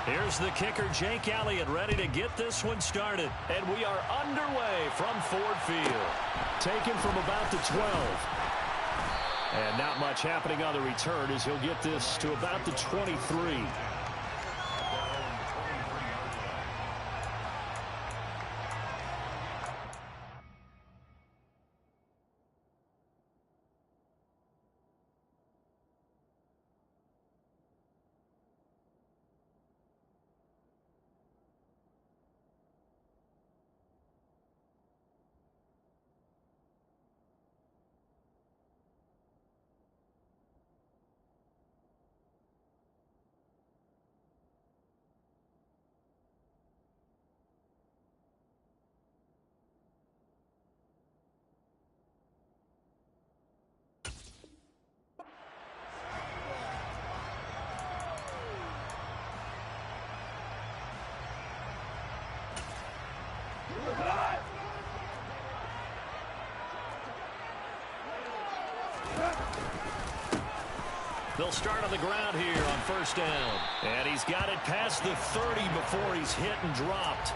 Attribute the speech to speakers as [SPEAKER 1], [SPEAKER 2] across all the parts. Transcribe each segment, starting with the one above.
[SPEAKER 1] Here's the kicker, Jake Elliott, ready to get this one started. And we are underway from Ford Field. Taken from about the 12. And not much happening on the return as he'll get this to about the 23. They'll start on the ground here on first down. And he's got it past the 30 before he's hit and dropped.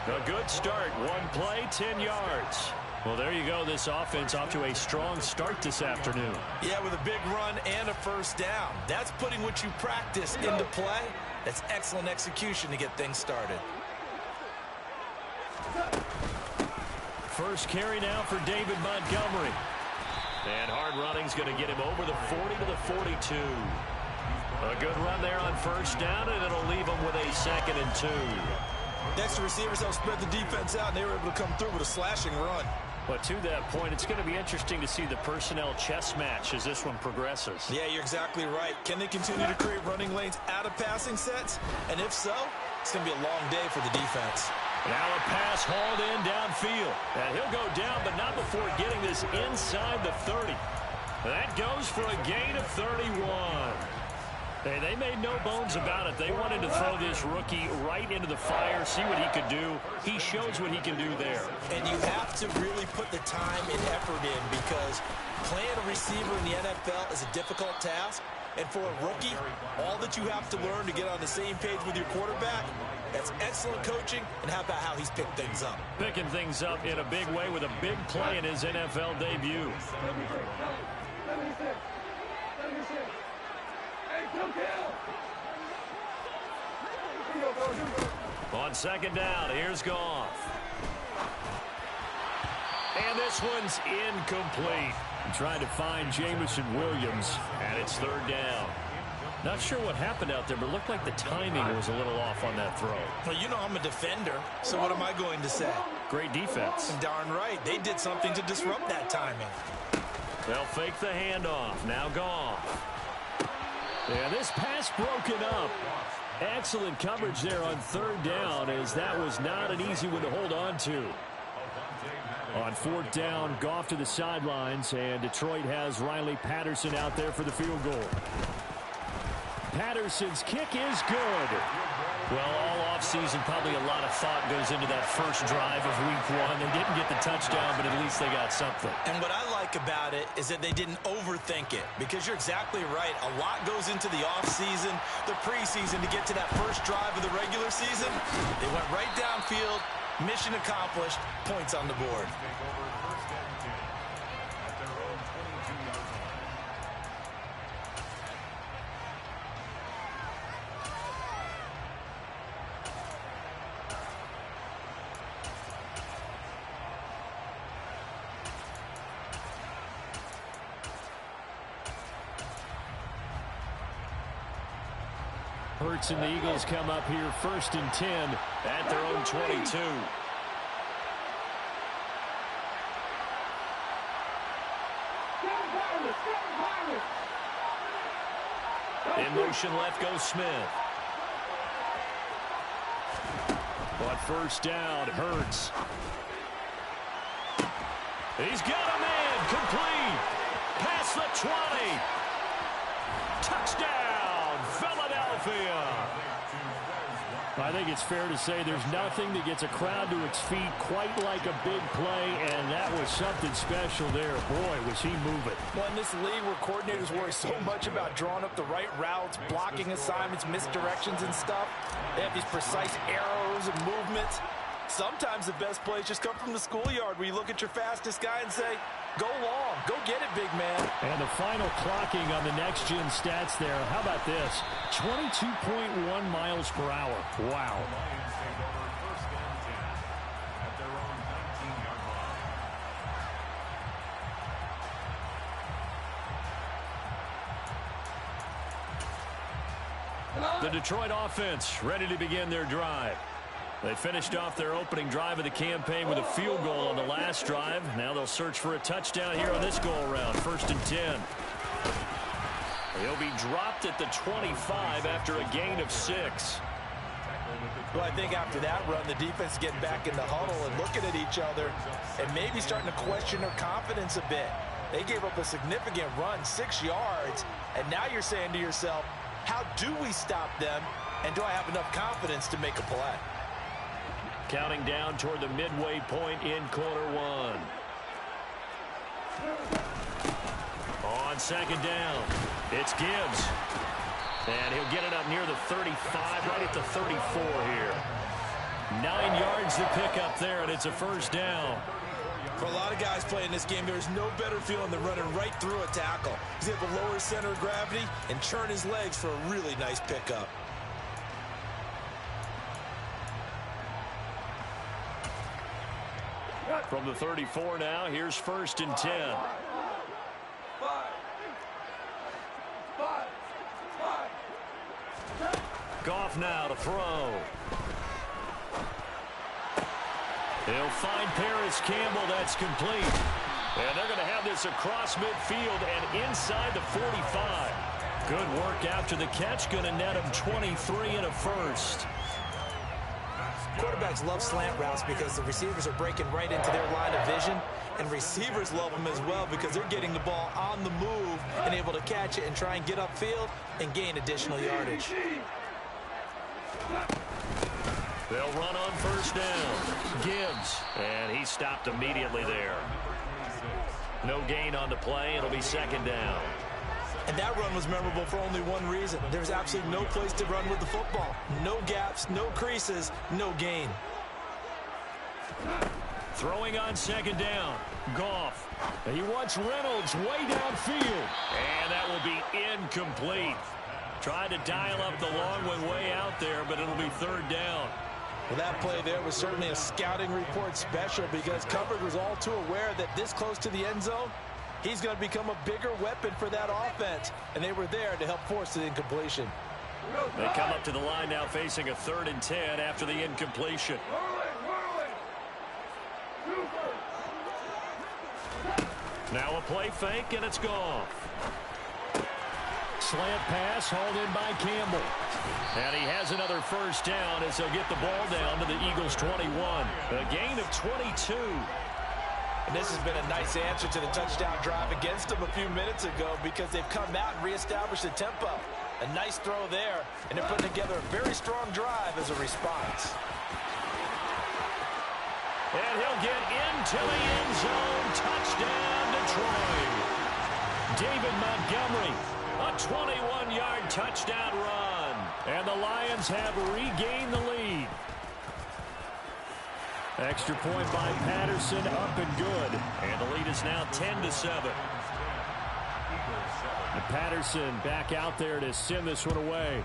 [SPEAKER 1] A good start. One play, 10 yards. Well, there you go. This offense off to a strong start this afternoon.
[SPEAKER 2] Yeah, with a big run and a first down. That's putting what you practice into play. That's excellent execution to get things started.
[SPEAKER 1] First carry now for David Montgomery. And hard running's going to get him over the 40 to the 42. A good run there on first down, and it'll leave him with a 2nd and 2.
[SPEAKER 2] Next, the receivers help spread the defense out, and they were able to come through with a slashing run.
[SPEAKER 1] But to that point, it's going to be interesting to see the personnel chess match as this one progresses.
[SPEAKER 2] Yeah, you're exactly right. Can they continue to create running lanes out of passing sets? And if so, it's going to be a long day for the defense.
[SPEAKER 1] Now a pass hauled in downfield. And he'll go down, but not before getting this inside the 30. That goes for a gain of 31. Hey, they made no bones about it. They wanted to throw this rookie right into the fire, see what he could do. He shows what he can do there.
[SPEAKER 2] And you have to really put the time and effort in because playing a receiver in the NFL is a difficult task. And for a rookie, all that you have to learn to get on the same page with your quarterback, that's excellent coaching. And how about how he's picked things up?
[SPEAKER 1] Picking things up in a big way with a big play in his NFL debut. On second down, here's Goff. And this one's incomplete. Trying to find Jamison Williams, and it's third down. Not sure what happened out there, but it looked like the timing was a little off on that throw.
[SPEAKER 2] Well, you know I'm a defender, so what am I going to say?
[SPEAKER 1] Great defense.
[SPEAKER 2] Darn right. They did something to disrupt that timing.
[SPEAKER 1] They'll fake the handoff. Now Goff. Yeah, this pass broken up. Excellent coverage there on third down, as that was not an easy one to hold on to. On fourth down, Goff to the sidelines, and Detroit has Riley Patterson out there for the field goal. Patterson's kick is good. Well, all offseason, probably a lot of thought goes into that first drive of week one. They didn't get the touchdown, but at least they got something.
[SPEAKER 2] And what I like about it is that they didn't overthink it, because you're exactly right. A lot goes into the offseason, the preseason to get to that first drive of the regular season. They went right downfield. Mission accomplished. Points on the board.
[SPEAKER 1] Hurts and the Eagles come up here first and 10 at their own 22. In motion left goes Smith. On first down, Hurts. He's got a man complete. Past the 20. Touchdown, Philadelphia. I think it's fair to say there's nothing that gets a crowd to its feet quite like a big play, and that was something special there. Boy, was he moving.
[SPEAKER 2] Well, in this league where coordinators worry so much about drawing up the right routes, blocking assignments, misdirections and stuff, they have these precise arrows and movements. Sometimes the best plays just come from the schoolyard where you look at your fastest guy and say, go long, go get it, big man.
[SPEAKER 1] And the final clocking on the next-gen stats there. How about this? 22.1 miles per hour. Wow. The Detroit offense ready to begin their drive. They finished off their opening drive of the campaign with a field goal on the last drive. Now they'll search for a touchdown here on this go-around. 1st and 10. He'll be dropped at the 25 after a gain of 6.
[SPEAKER 2] Well, I think after that run, the defense is getting back in the huddle and looking at each other and maybe starting to question their confidence a bit. They gave up a significant run, 6 yards, and now you're saying to yourself, how do we stop them, and do I have enough confidence to make a play?
[SPEAKER 1] Counting down toward the midway point in quarter 1. On 2nd down, it's Gibbs. And he'll get it up near the 35, right at the 34 here. 9 yards to pick up there, and it's a 1st down.
[SPEAKER 2] For a lot of guys playing this game, there's no better feeling than running right through a tackle. He's able to lower his center of gravity and churn his legs for a really nice pickup.
[SPEAKER 1] From the 34 now, here's 1st and 10. Goff now to throw. He'll find Paris Campbell. That's complete. And they're going to have this across midfield and inside the 45. Good work after the catch. Going to net him 23 and a 1st.
[SPEAKER 2] Quarterbacks love slant routes because the receivers are breaking right into their line of vision, and receivers love them as well because they're getting the ball on the move and able to catch it and try and get upfield and gain additional yardage.
[SPEAKER 1] They'll run on 1st down. Gibbs, and he stopped immediately there. No gain on the play. It'll be 2nd down.
[SPEAKER 2] And that run was memorable for only one reason. There's absolutely no place to run with the football. No gaps, no creases, no gain.
[SPEAKER 1] Throwing on 2nd down. Goff. He wants Reynolds way downfield. And that will be incomplete. Tried to dial up the long one way out there, but it'll be 3rd down.
[SPEAKER 2] Well, that play there was certainly a scouting report special because coverage was all too aware that this close to the end zone, he's going to become a bigger weapon for that offense, and they were there to help force the incompletion.
[SPEAKER 1] They come up to the line now facing a 3rd and 10 after the incompletion. Now a play fake, and it's gone. Slant pass hauled in by Campbell. And he has another 1st down as he'll get the ball down to the Eagles' 21. A gain of 22.
[SPEAKER 2] And this has been a nice answer to the touchdown drive against them a few minutes ago because they've come out and reestablished the tempo. A nice throw there, and they're putting together a very strong drive as a response.
[SPEAKER 1] And he'll get into the end zone. Touchdown, Detroit. David Montgomery, a 21-yard touchdown run. And the Lions have regained the lead. Extra point by Patterson, up and good. And the lead is now 10-7. And Patterson back out there to send this one away.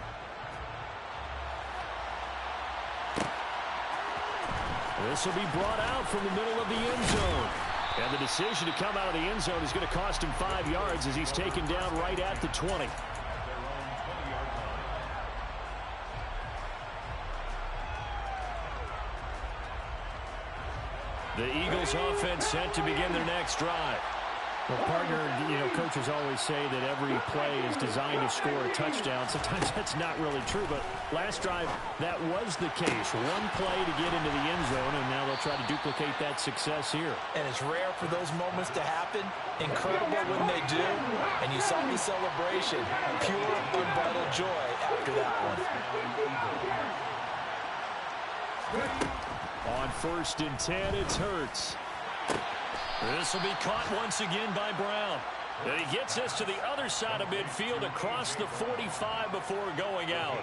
[SPEAKER 1] This will be brought out from the middle of the end zone. And the decision to come out of the end zone is going to cost him 5 yards as he's taken down right at the 20. The Eagles offense set to begin their next drive. Well, partner, coaches always say that every play is designed to score a touchdown. Sometimes that's not really true, but last drive, that was the case. One play to get into the end zone, and now they'll try to duplicate that success here.
[SPEAKER 2] And it's rare for those moments to happen. Incredible when they do. And you saw the celebration. Pure, unbridled joy after that one.
[SPEAKER 1] On 1st and 10, it's Hurts. This will be caught once again by Brown. And he gets this to the other side of midfield across the 45 before going out.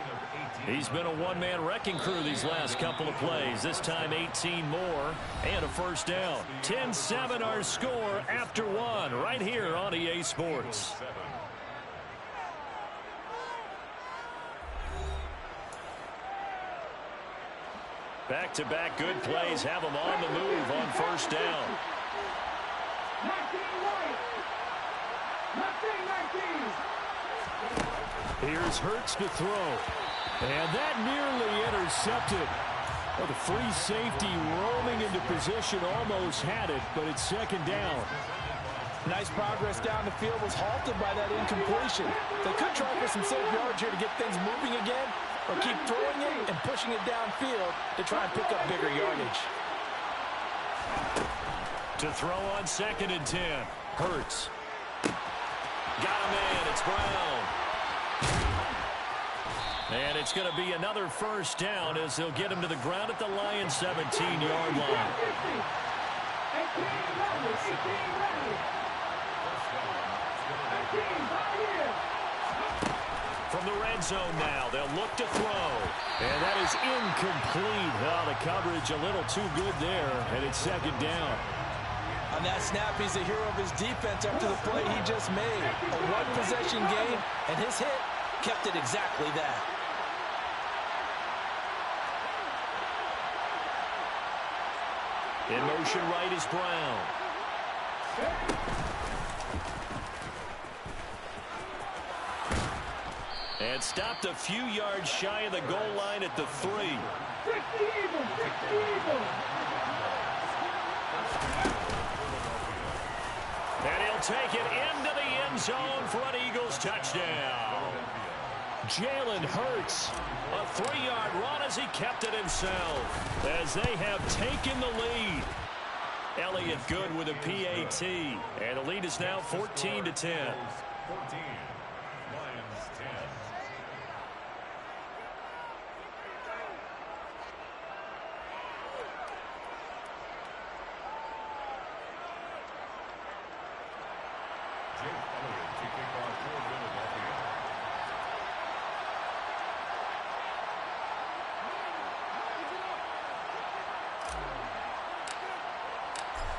[SPEAKER 1] He's been a one-man wrecking crew these last couple of plays. This time 18 more and a first down. 10-7 our score after one right here on EA Sports. Back-to-back good plays have them on the move on first down. Here's Hurts to throw. And that nearly intercepted. Well, the free safety roaming into position almost had it, but it's second down.
[SPEAKER 2] Nice progress down the field was halted by that incompletion. They could try for some safe yards here to get things moving again, or keep throwing it and pushing it downfield to try and pick up bigger yardage.
[SPEAKER 1] To throw on 2nd and 10. Hurts. Got him in. It's Brown. And it's going to be another first down as they'll get him to the ground at the Lions' 17-yard line. From the red zone now, they'll look to throw. And that is incomplete. Oh, the coverage a little too good there, and it's second down.
[SPEAKER 2] On that snap, he's a hero of his defense after the play he just made. A one-possession game, and his hit kept it exactly that.
[SPEAKER 1] In motion right is Brown. And stopped a few yards shy of the goal line at the 3. And he'll take it into the end zone for an Eagles touchdown. Jalen Hurts, a 3-yard run as he kept it himself, as they have taken the lead. Elliott good with a PAT, and the lead is now 14-10. 14.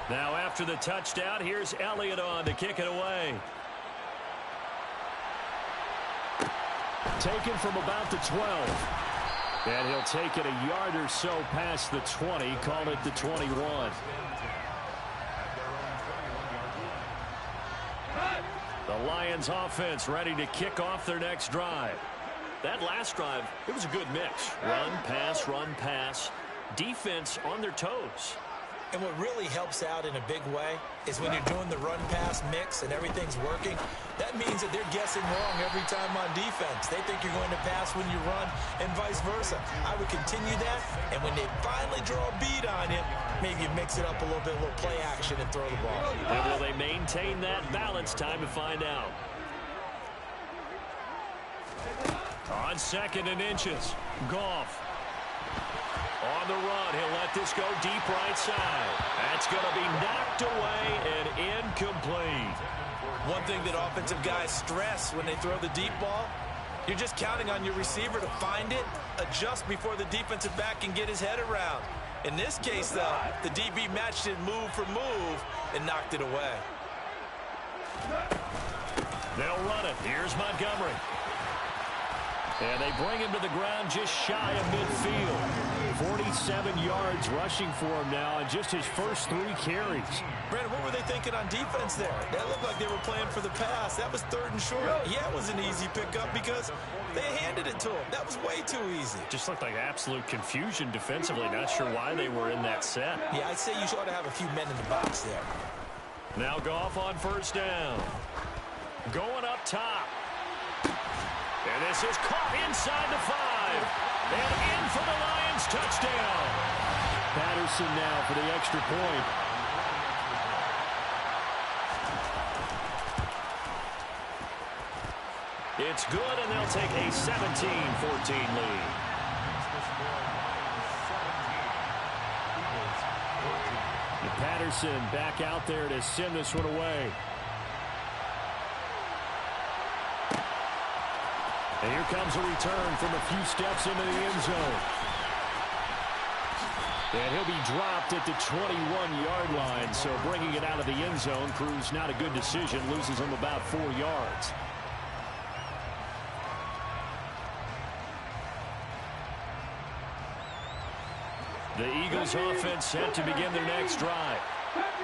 [SPEAKER 1] Now after the touchdown, here's Elliott on to kick it away. Taken from about the 12. And he'll take it a yard or so past the 20, call it the 21. The Lions offense ready to kick off their next drive. That last drive, it was a good mix. Run, pass, defense on their toes.
[SPEAKER 2] And what really helps out in a big way is when you're doing the run-pass mix and everything's working, that means that they're guessing wrong every time on defense. They think you're going to pass when you run and vice versa. I would continue that, and when they finally draw a beat on you, maybe you mix it up a little bit, a little play action and throw the ball.
[SPEAKER 1] And will they maintain that balance? Time to find out. On 2nd and inches, Goff. On the run, he'll let this go deep right side. That's going to be knocked away and incomplete.
[SPEAKER 2] One thing that offensive guys stress when they throw the deep ball, you're just counting on your receiver to find it, adjust before the defensive back can get his head around. In this case, though, the DB matched it move for move and knocked it away.
[SPEAKER 1] They'll run it. Here's Montgomery. And they bring him to the ground just shy of midfield. 47 yards rushing for him now in just his first 3 carries.
[SPEAKER 2] Brandon, what were they thinking on defense there? That looked like they were playing for the pass. That was 3rd and short. Yeah, it was an easy pickup because they handed it to him. That was way too easy.
[SPEAKER 1] Just looked like absolute confusion defensively. Not sure why they were in that set.
[SPEAKER 2] Yeah, I'd say you ought to have a few men in the box there.
[SPEAKER 1] Now Goff on first down. Going up top. And this is caught inside the 5. And in for the Lions touchdown. Patterson now for the extra point. It's good, and they'll take a 17-14 lead. Anderson back out there to send this one away. And here comes a return from a few steps into the end zone. And he'll be dropped at the 21-yard line, so bringing it out of the end zone proves not a good decision, loses him about 4 yards. The Eagles offense set to begin their next drive.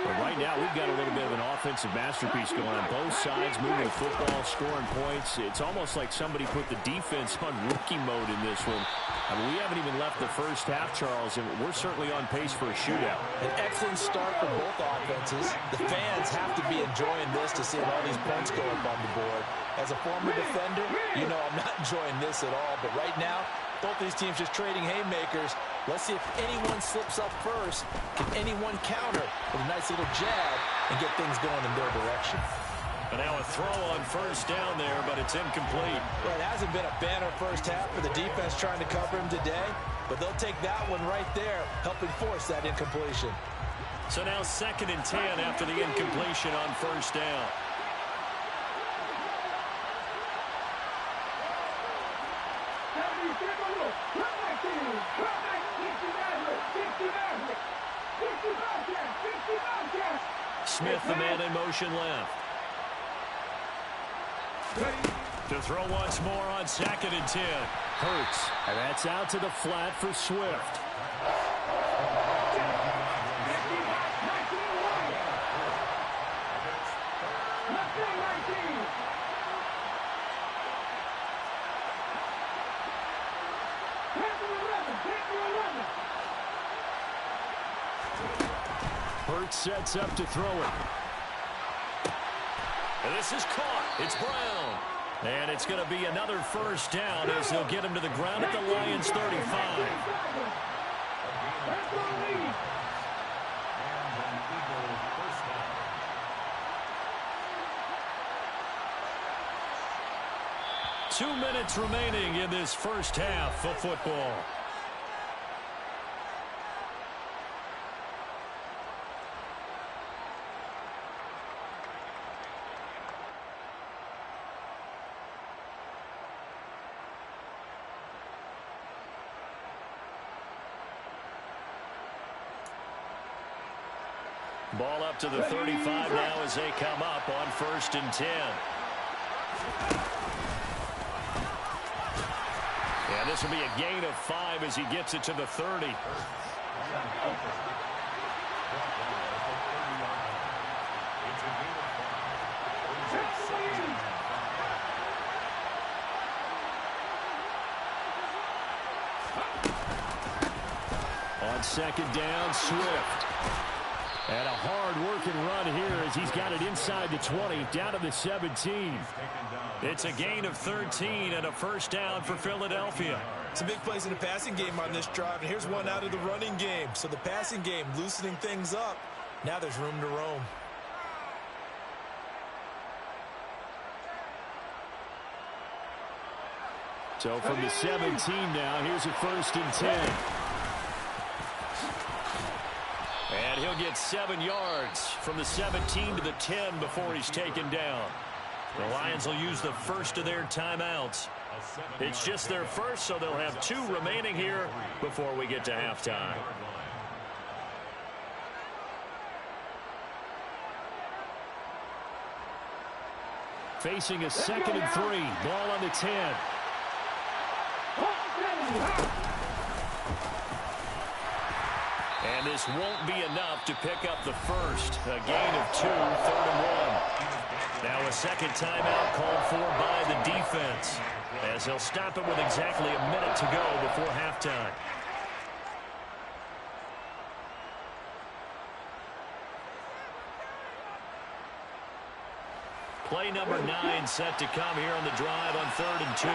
[SPEAKER 1] But right now, we've got a little bit of an offensive masterpiece going on. Both sides moving the football, scoring points. It's almost like somebody put the defense on rookie mode in this one. I mean, we haven't even left the first half, Charles, and we're certainly on pace for a shootout.
[SPEAKER 2] An excellent start for both offenses. The fans have to be enjoying this to see all these points go up on the board. As a former defender, you know I'm not enjoying this at all. But right now, both these teams just trading haymakers. Let's see if anyone slips up first. Can anyone counter with a nice little jab and get things going in their direction?
[SPEAKER 1] And now a throw on first down there, but it's incomplete.
[SPEAKER 2] Well, it hasn't been a banner first half for the defense trying to cover him today, but they'll take that one right there, helping force that incompletion.
[SPEAKER 1] So now 2nd and 10 after the incompletion on first down. Smith, the man in motion left. To throw once more on 2nd and 10. Hurts, and that's out to the flat for Swift. Hurts sets up to throw it. And this is caught. It's Brown. And it's going to be another first down as they'll get him to the ground at the Lions' 35. Two minutes remaining in this first half of football. Ball up to the 35 now as they come up on 1st and 10. And this will be a gain of 5 as he gets it to the 30. On 2nd down, Swift. And a hard-working run here as he's got it inside the 20, down to the 17. It's a gain of 13 and a first down for Philadelphia.
[SPEAKER 2] Some big plays in the passing game on this drive, and here's one out of the running game. So the passing game loosening things up. Now there's room to roam.
[SPEAKER 1] So from the 17 now, here's a 1st and 10. And he'll get 7 yards from the 17 to the 10 before he's taken down. The Lions will use the first of their timeouts. It's just their first, so they'll have 2 remaining here before we get to halftime. Facing a 2nd and 3. Ball on the 10. And this won't be enough to pick up the first. A gain of 2, 3rd and 1. Now a second timeout called for by the defense, as they'll stop it with exactly a minute to go before halftime. Play number 9 set to come here on the drive on 3rd and 2.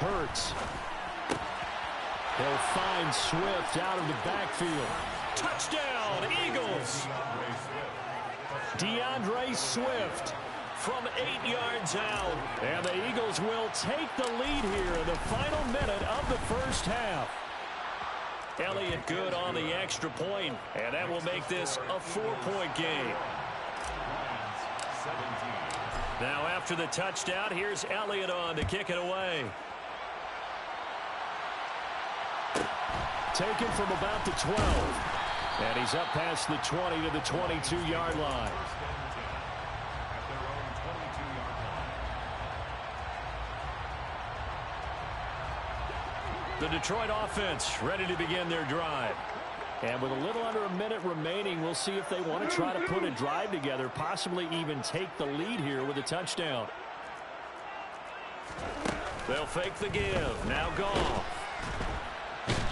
[SPEAKER 1] Hurts. He'll find Swift out of the backfield. Touchdown, Eagles! DeAndre Swift, from 8 yards out. And the Eagles will take the lead here in the final minute of the first half. Elliott good on the extra point, and that will make this a 4-point game. Now after the touchdown, here's Elliott on to kick it away. Taken from about the 12. And he's up past the 20 to the 22-yard line. The Detroit offense ready to begin their drive. And with a little under a minute remaining, we'll see if they want to try to put a drive together, possibly even take the lead here with a touchdown. They'll fake the give. Now Goff.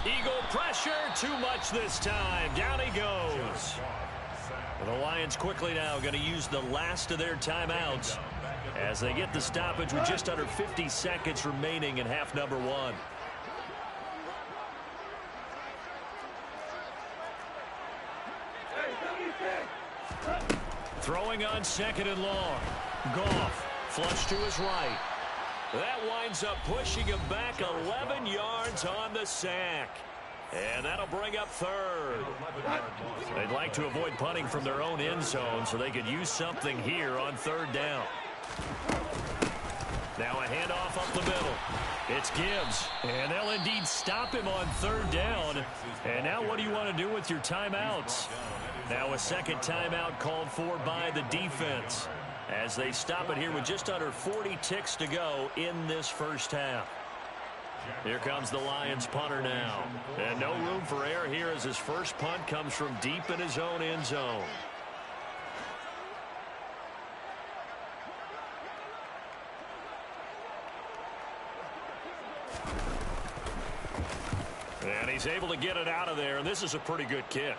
[SPEAKER 1] Eagle pressure. Too much this time. Down he goes. The Lions quickly now going to use the last of their timeouts as they get the stoppage with just under 50 seconds remaining in half number 1. Throwing on 2nd and long. Goff flush to his right. That winds up pushing him back 11 yards on the sack. And that'll bring up 3rd. They'd like to avoid punting from their own end zone so they could use something here on 3rd down. Now a handoff up the middle. It's Gibbs. And they'll indeed stop him on 3rd down. And now what do you want to do with your timeouts? Now a second timeout called for by the defense as they stop it here with just under 40 ticks to go in this first half. Here comes the Lions punter now. And no room for error here as his first punt comes from deep in his own end zone. And he's able to get it out of there, and this is a pretty good kick.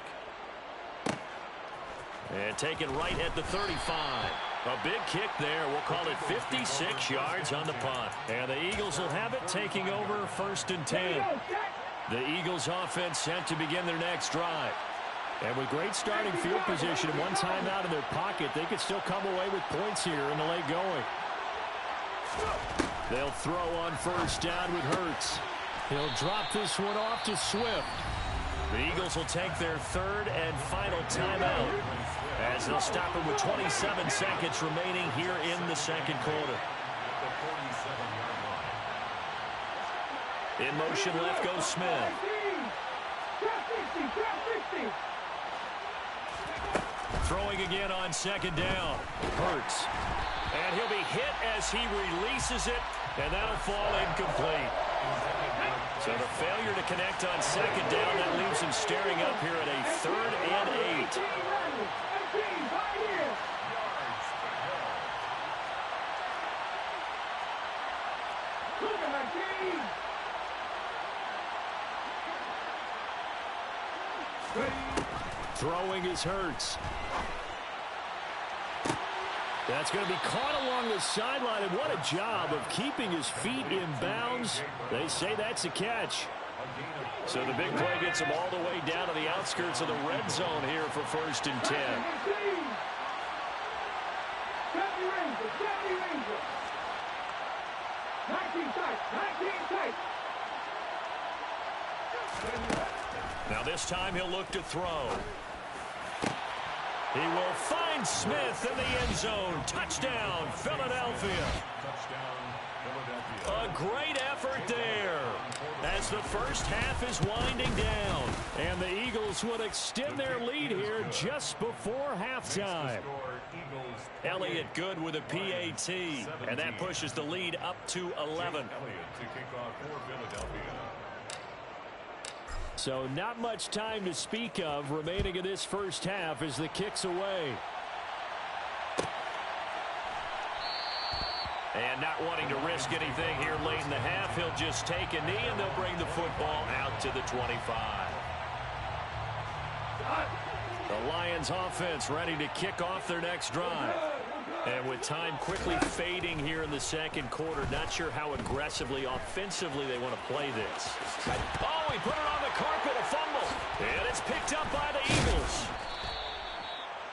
[SPEAKER 1] And taken right at the 35. A big kick there. We'll call it 56 yards on the punt. And the Eagles will have it, taking over 1st and 10. The Eagles offense set to begin their next drive. And with great starting field position and one timeout in their pocket, they could still come away with points here in the late going. They'll throw on 1st down with Hurts. He'll drop this one off to Swift. The Eagles will take their 3rd and final timeout as they'll stop it with 27 seconds remaining here in the 2nd quarter. In motion left goes Smith. Throwing again on 2nd down. Hurts. And he'll be hit as he releases it, and that'll fall incomplete. So the failure to connect on 2nd down, that leaves him staring up here at a 3rd and 8. Throwing is Hurts. That's going to be caught along the sideline, and what a job of keeping his feet in bounds. They say that's a catch. So the big play gets him all the way down to the outskirts of the red zone here for 1st and 10. Now this time he'll look to throw. He will find Smith in the end zone. Touchdown, Philadelphia. A great effort there as the first half is winding down. And the Eagles would extend their lead here just before halftime. Elliott good with a PAT, and that pushes the lead up to 11. So not much time to speak of remaining in this first half as the kick's away. And not wanting to risk anything here late in the half, he'll just take a knee and they'll bring the football out to the 25. The Lions offense ready to kick off their next drive. And with time quickly fading here in the 2nd quarter, not sure how aggressively, offensively they want to play this. Oh, he put it on the carpet, a fumble. And it's picked up by the Eagles.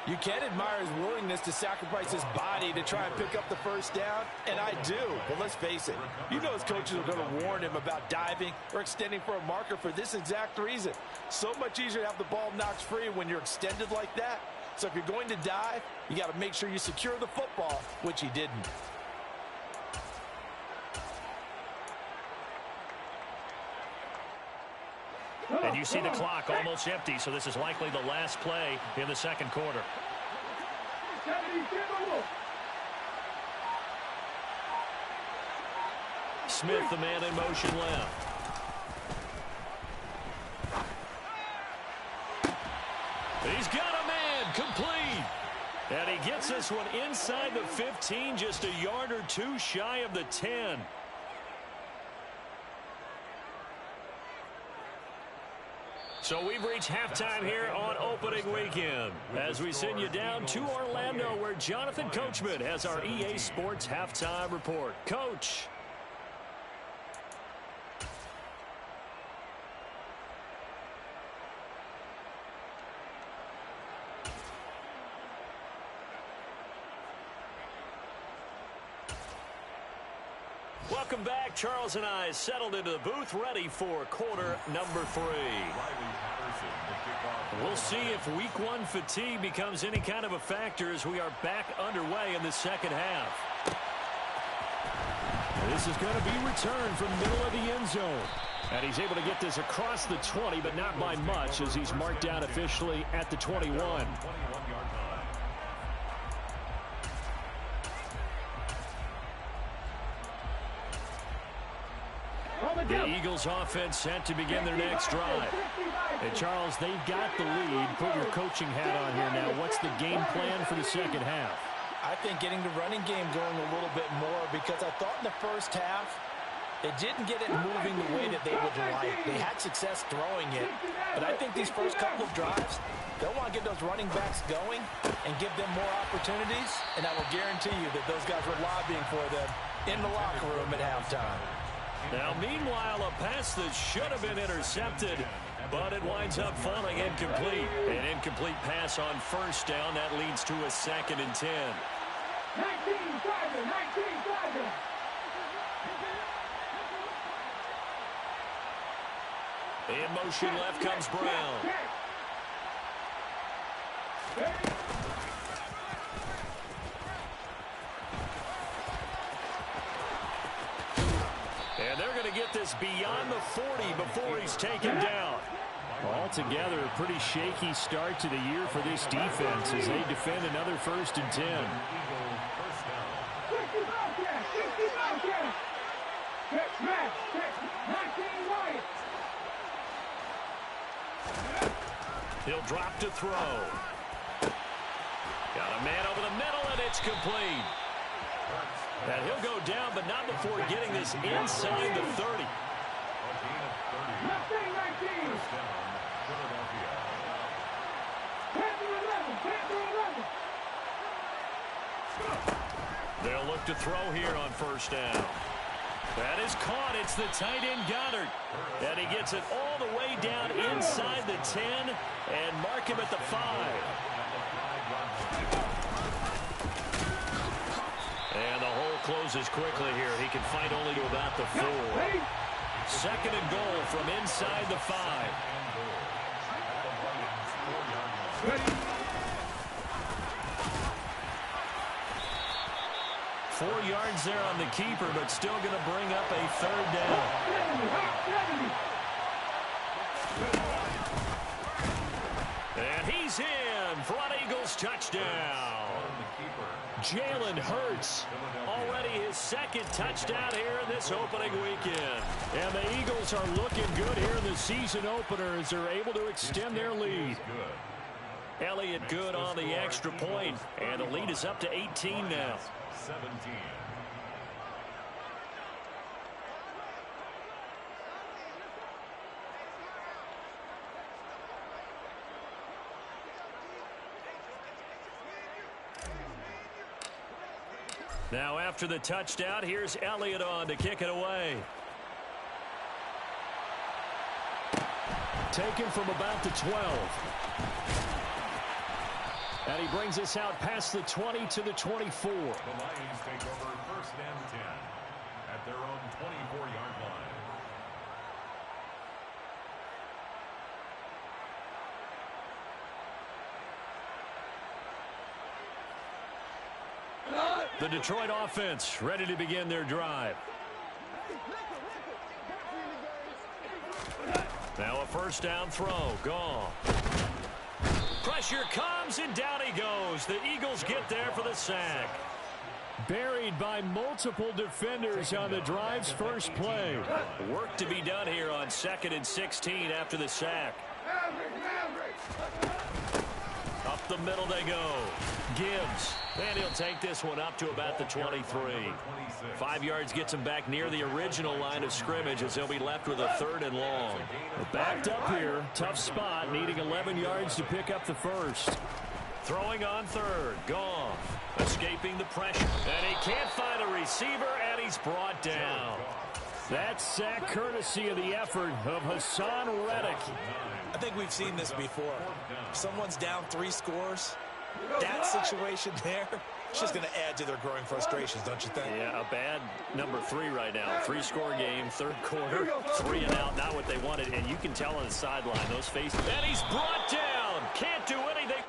[SPEAKER 2] You can admire his willingness to sacrifice his body to try and pick up the first down, and I do. But let's face it, you know his coaches are going to warn him about diving or extending for a marker for this exact reason. So much easier to have the ball knocked free when you're extended like that. So if you're going to dive, you got to make sure you secure the football, which he didn't.
[SPEAKER 1] And you see the clock almost empty, so this is likely the last play in the second quarter. Smith, the man in motion left. He's got a man, complete. And he gets this one inside the 15, just a yard or two shy of the 10. So we've reached halftime here on opening weekend as we send you down to Orlando where Jonathan Coachman has our EA Sports halftime report. Coach. Welcome back. Charles and I settled into the booth ready for quarter number 3. We'll see if week 1 fatigue becomes any kind of a factor as we are back underway in the second half. This is going to be returned from middle of the end zone. And he's able to get this across the 20, but not by much as he's marked down officially at the 21. The Eagles offense set to begin their next drive. And Charles, they've got the lead. Put your coaching hat on here now. What's the game plan for the second half?
[SPEAKER 2] I think getting the running game going a little bit more because I thought in the first half they didn't get it moving the way that they would like. They had success throwing it. But I think these first couple of drives, they'll want to get those running backs going and give them more opportunities. And I will guarantee you that those guys were lobbying for them in the locker room at halftime.
[SPEAKER 1] Now, meanwhile, a pass that should have been intercepted, but it winds up falling incomplete. An incomplete pass on first down. That leads to a 2nd and 10.
[SPEAKER 3] 19
[SPEAKER 1] In motion left comes Brown. And they're going to get this beyond the 40 before he's taken down. Altogether, a pretty shaky start to the year for this defense as they defend another 1st and 10. He'll drop to throw. Got a man over the middle, and it's complete. And he'll go down, but not before getting this inside the 30. They'll look to throw here on first down. That is caught. It's the tight end Goddard. And he gets it all the way down inside the 10 and mark him at the 5. And the hole closes quickly here. He can fight only to about the 4. 2nd and goal from inside the 5. 4 yards there on the keeper, but still going to bring up a 3rd down. And he's in for an Eagles touchdown. Jalen Hurts, already his 2nd touchdown here in this opening weekend. And the Eagles are looking good here in the season opener as they're able to extend their lead. Elliott good on the extra point, and the lead is up to 18 now.
[SPEAKER 3] 17.
[SPEAKER 1] Now after the touchdown, here's Elliott on to kick it away. Taken from about the 12. And he brings us out past the 20 to the 24.
[SPEAKER 3] The Lions take over 1st and 10 at their own 24-yard line.
[SPEAKER 1] The Detroit offense ready to begin their drive. Now a 1st down throw. Gone. Pressure comes, and down he goes. The Eagles get there for the sack. Buried by multiple defenders on the drive's first play. Work to be done here on 2nd and 16 after the sack. Up the middle they go. Gibbs. And he'll take this one up to about the 23. 5 yards gets him back near the original line of scrimmage as they'll be left with a 3rd and long. Backed up here. Tough spot. Needing 11 yards to pick up the 1st. Throwing on 3rd. Goff. Escaping the pressure. And he can't find a receiver, and he's brought down. That sack courtesy of the effort of Hassan Reddick.
[SPEAKER 2] I think we've seen this before. If someone's down 3 scores, that situation there, it's just going to add to their growing frustrations, don't you think?
[SPEAKER 1] Yeah, a bad number 3 right now. 3-score game, 3rd quarter, 3 and out, not what they wanted. And you can tell on the sideline, those faces. And he's brought down. Can't do anything.